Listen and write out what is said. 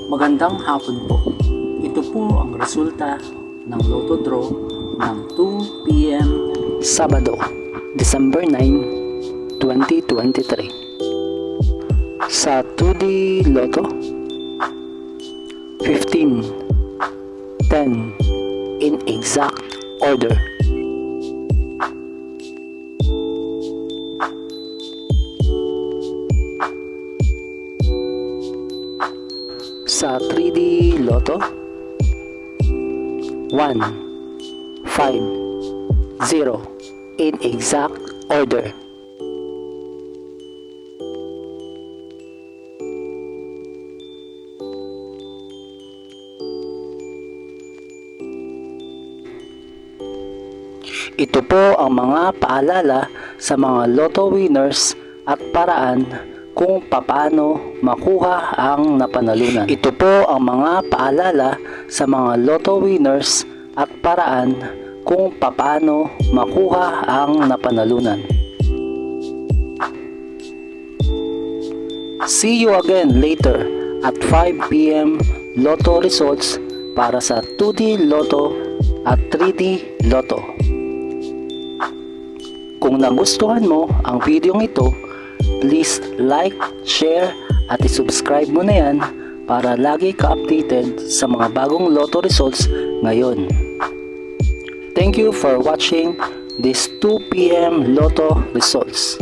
Magandang hapon po. Ito po ang resulta ng Lotto Draw ng 2 p.m. Sabado, December 9, 2023. Sa 2D Lotto, 15, 10 in exact order. Sa 3D Lotto, 1, 5, 0 in exact order. Ito po ang mga paalala sa mga Lotto winners at paraan kung paano makuha ang napanalunan. Ito po ang mga paalala sa mga Lotto winners at paraan kung paano makuha ang napanalunan. See you again later at 5 p.m. Lotto results para sa 2D Lotto at 3D Lotto. Kung nagustuhan mo ang video ito, please like, share at i-subscribe mo na yan para lagi ka updated sa mga bagong Lotto results ngayon. Thank you for watching this 2 p.m. Lotto results.